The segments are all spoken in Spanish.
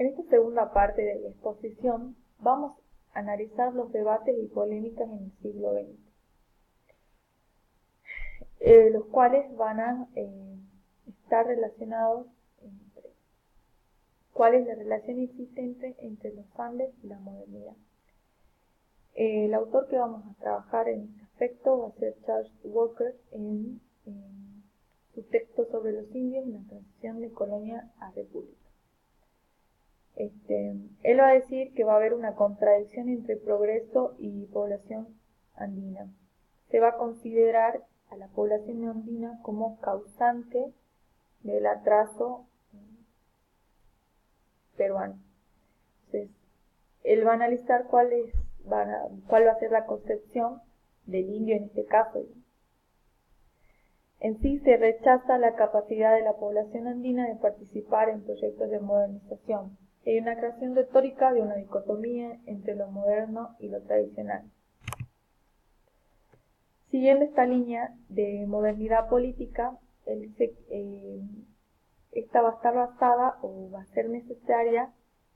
En esta segunda parte de la exposición vamos a analizar los debates y polémicas en el siglo XX, los cuales van a estar relacionados entre cuál es la relación existente entre los Andes y la modernidad. El autor que vamos a trabajar en este aspecto va a ser Charles Walker en su texto sobre los indios en la transición de colonia a república. Él va a decir que va a haber una contradicción entre progreso y población andina. Se va a considerar a la población andina como causante del atraso peruano. Entonces, él va a analizar cuál va a ser la concepción del indio en este caso. En sí se rechaza la capacidad de la población andina de participar en proyectos de modernización. Hay una creación retórica de una dicotomía entre lo moderno y lo tradicional. Siguiendo esta línea de modernidad política, él dice que esta va a estar basada o va a ser necesaria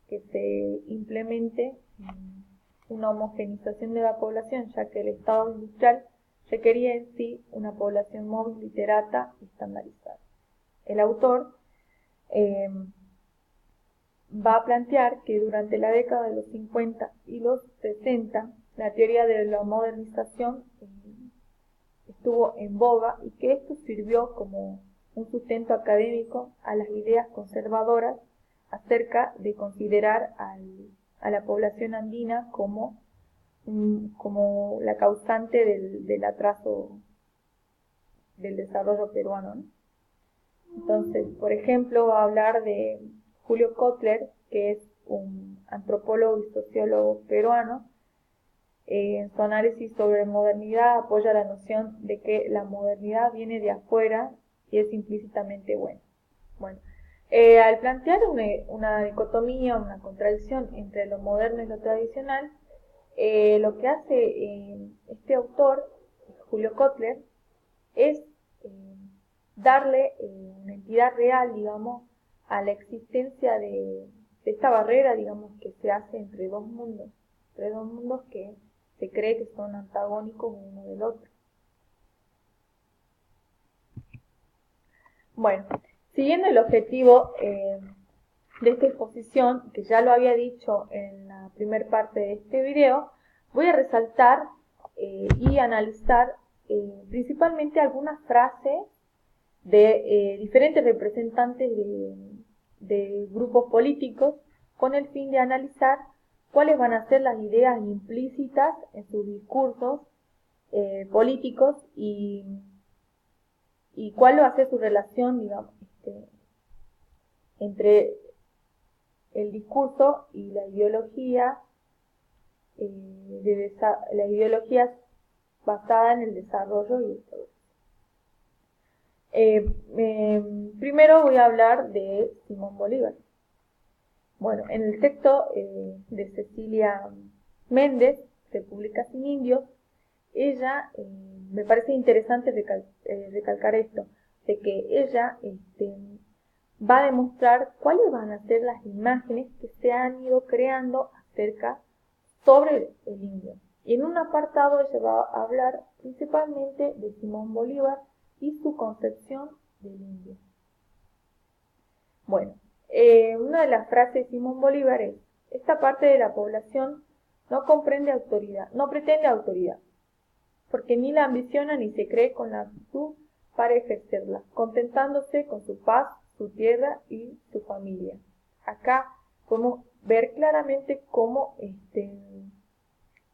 que se implemente una homogenización de la población, ya que el Estado industrial requería en sí una población móvil, literata y estandarizada. El autor va a plantear que durante la década de los 50 y los 60 la teoría de la modernización estuvo en boga y que esto sirvió como un sustento académico a las ideas conservadoras acerca de considerar a la población andina como la causante del atraso del desarrollo peruano, ¿no? Entonces, por ejemplo, va a hablar de Julio Kotler, que es un antropólogo y sociólogo peruano. En su análisis sobre modernidad apoya la noción de que la modernidad viene de afuera y es implícitamente buena. Bueno, al plantear una dicotomía, una contradicción entre lo moderno y lo tradicional, lo que hace este autor, Julio Kotler, es darle una entidad real, digamos, a la existencia de esta barrera, digamos, que se hace entre dos mundos que se cree que son antagónicos uno del otro. Bueno, siguiendo el objetivo de esta exposición, que ya lo había dicho en la primera parte de este video, voy a resaltar y analizar principalmente algunas frases de diferentes representantes de grupos políticos con el fin de analizar cuáles van a ser las ideas implícitas en sus discursos políticos y cuál va a ser su relación, digamos, entre el discurso y la ideología, la ideología basada en el desarrollo y el progreso. Primero voy a hablar de Simón Bolívar. Bueno, en el texto de Cecilia Méndez, República sin Indios, ella, me parece interesante recalcar esto, de que ella va a demostrar cuáles van a ser las imágenes que se han ido creando sobre el indio. Y en un apartado ella va a hablar principalmente de Simón Bolívar y su concepción del indio. Bueno, una de las frases de Simón Bolívar es: esta parte de la población no pretende autoridad, porque ni la ambiciona ni se cree con la aptitud para ejercerla, contentándose con su paz, su tierra y su familia. Acá podemos ver claramente cómo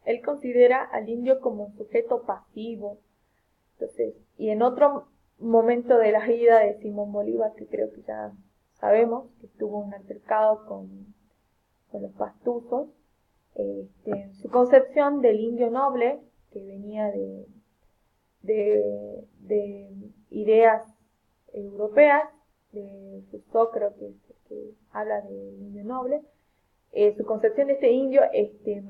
él considera al indio como un sujeto pasivo. Entonces, y en otro momento de la vida de Simón Bolívar, que creo que ya sabemos, que tuvo un altercado con los pastusos, su concepción del indio noble, que venía de ideas europeas, de Rousseau creo que habla del indio noble, su concepción de este indio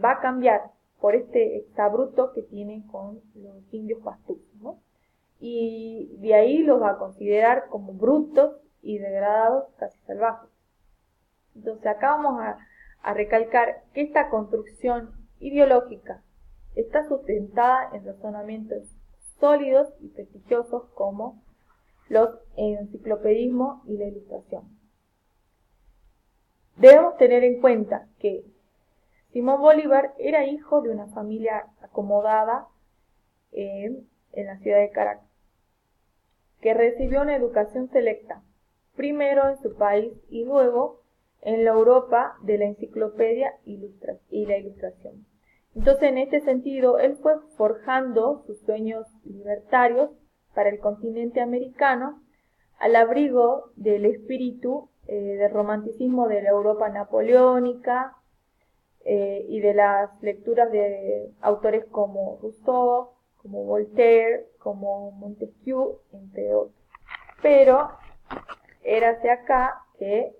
va a cambiar por este exabrupto que tiene con los indios pastusos, ¿no? Y de ahí los va a considerar como brutos y degradados, casi salvajes. Entonces acá vamos a recalcar que esta construcción ideológica está sustentada en razonamientos sólidos y prestigiosos como los enciclopedismo y la ilustración. Debemos tener en cuenta que Simón Bolívar era hijo de una familia acomodada en la ciudad de Caracas, que recibió una educación selecta, primero en su país y luego en la Europa de la enciclopedia y la ilustración. Entonces, en este sentido, él fue forjando sus sueños libertarios para el continente americano al abrigo del espíritu del romanticismo de la Europa napoleónica y de las lecturas de autores como Rousseau, como Voltaire, como Montesquieu, entre otros. Pero era hacia acá que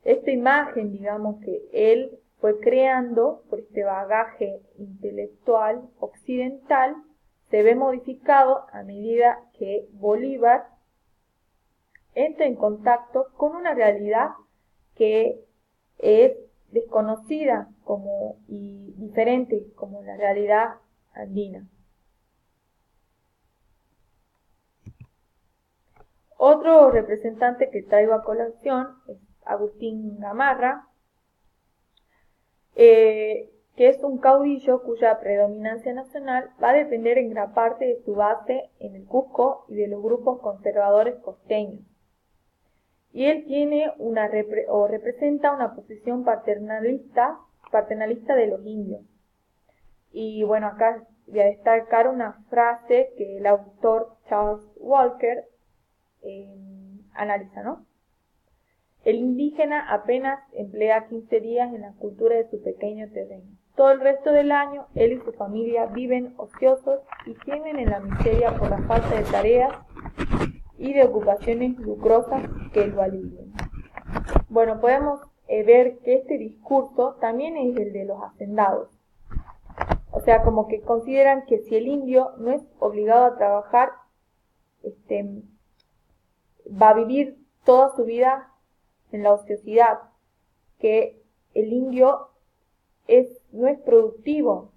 esta imagen, digamos, que él fue creando por este bagaje intelectual occidental, se ve modificado a medida que Bolívar entra en contacto con una realidad que es desconocida y diferente como la realidad andina. Otro representante que traigo a colación es Agustín Gamarra, que es un caudillo cuya predominancia nacional va a depender en gran parte de su base en el Cusco y de los grupos conservadores costeños. Y él tiene representa una posición paternalista de los indios. Y bueno, acá voy a destacar una frase que el autor Charles Walker analiza, ¿no? El indígena apenas emplea 15 días en la cultura de su pequeño terreno. Todo el resto del año, él y su familia viven ociosos y tienen en la miseria por la falta de tareas y de ocupaciones lucrosas que lo alivien. Bueno, podemos ver que este discurso también es el de los hacendados. O sea, como que consideran que si el indio no es obligado a trabajar, va a vivir toda su vida en la ociosidad, que el indio no es productivo.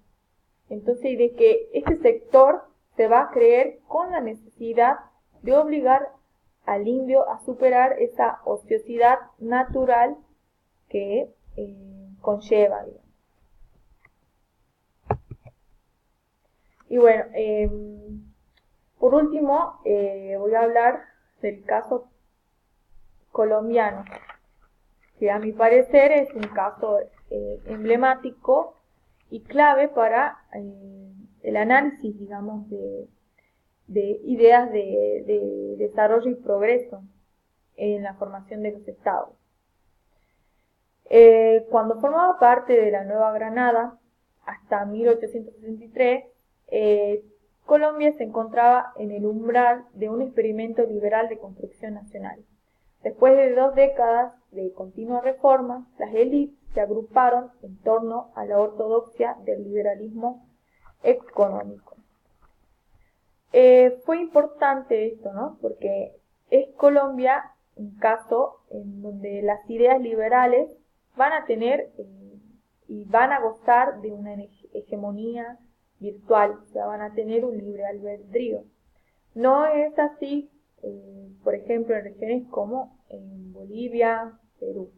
Entonces, de que este sector se va a creer con la necesidad de obligar al indio a superar esa ociosidad natural que conlleva, digamos. Y bueno, por último, voy a hablar del caso colombiano, que a mi parecer es un caso emblemático y clave para el análisis, digamos, de ideas de desarrollo y progreso en la formación de los estados. Cuando formaba parte de la Nueva Granada, hasta 1863, Colombia se encontraba en el umbral de un experimento liberal de construcción nacional. Después de 2 décadas de continuas reformas, las élites se agruparon en torno a la ortodoxia del liberalismo económico. Fue importante esto, ¿no? Porque es Colombia un caso en donde las ideas liberales van a tener y van a gozar de una hegemonía virtual, o sea, van a tener un libre albedrío. No es así, por ejemplo, en regiones como en Bolivia, Perú.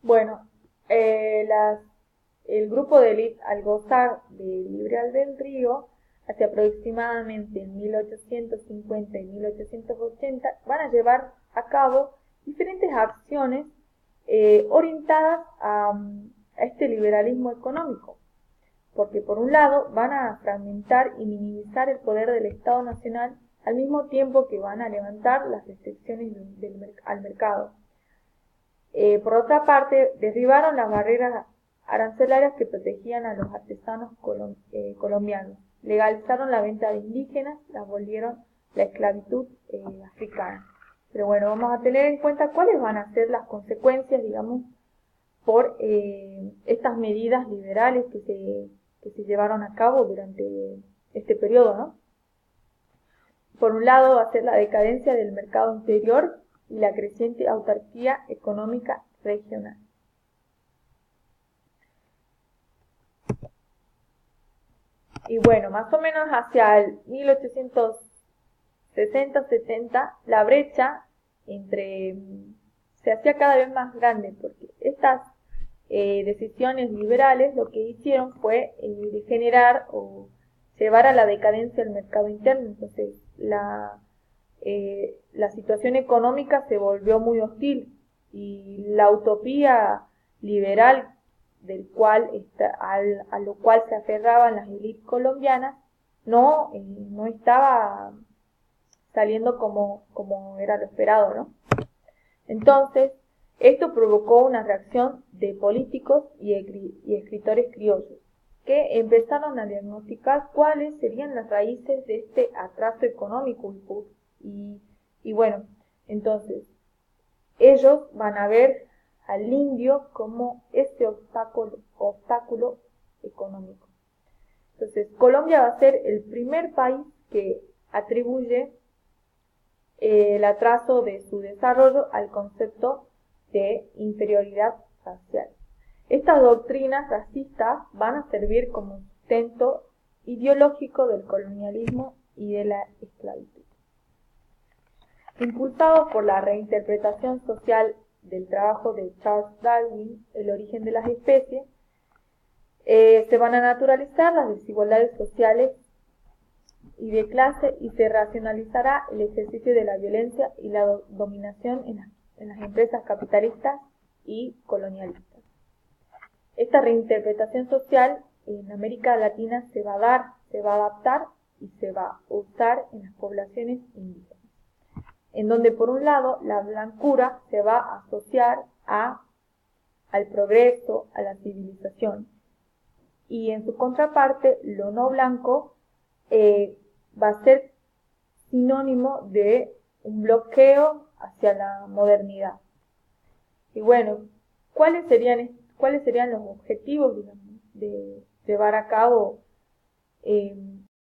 Bueno, el grupo de élite, al gozar de libre albedrío, hacia aproximadamente en 1850 y 1880, van a llevar a cabo diferentes acciones orientadas a este liberalismo económico, porque por un lado van a fragmentar y minimizar el poder del Estado Nacional al mismo tiempo que van a levantar las restricciones al mercado. Por otra parte, derribaron las barreras arancelarias que protegían a los artesanos colombianos, legalizaron la venta de indígenas, las volvieron la esclavitud africana. Pero bueno, vamos a tener en cuenta cuáles van a ser las consecuencias, digamos, por estas medidas liberales que se llevaron a cabo durante este periodo, ¿no? por un lado va a ser la decadencia del mercado interior y la creciente autarquía económica regional. Y bueno, más o menos hacia el 1860-70, la brecha se hacía cada vez más grande, porque estas decisiones liberales lo que hicieron fue degenerar o llevar a la decadencia el mercado interno. Entonces, la situación económica se volvió muy hostil y la utopía liberal a lo cual se aferraban las élites colombianas no estaba saliendo como era lo esperado, ¿no? Entonces, esto provocó una reacción de políticos y escritores criollos que empezaron a diagnosticar cuáles serían las raíces de este atraso económico y bueno, entonces ellos van a ver al indio como este obstáculo económico. Entonces, Colombia va a ser el primer país que atribuye el atraso de su desarrollo al concepto de inferioridad racial. Estas doctrinas racistas van a servir como sustento ideológico del colonialismo y de la esclavitud. Impulsados por la reinterpretación social del trabajo de Charles Darwin, El origen de las especies, se van a naturalizar las desigualdades sociales y de clase y se racionalizará el ejercicio de la violencia y la dominación en las empresas capitalistas y colonialistas. Esta reinterpretación social en América Latina se va a adaptar y se va a usar en las poblaciones indígenas, en donde por un lado la blancura se va a asociar al progreso, a la civilización, y en su contraparte lo no blanco va a ser sinónimo de un bloqueo hacia la modernidad. Y bueno, ¿cuáles serían los objetivos, digamos, de llevar a cabo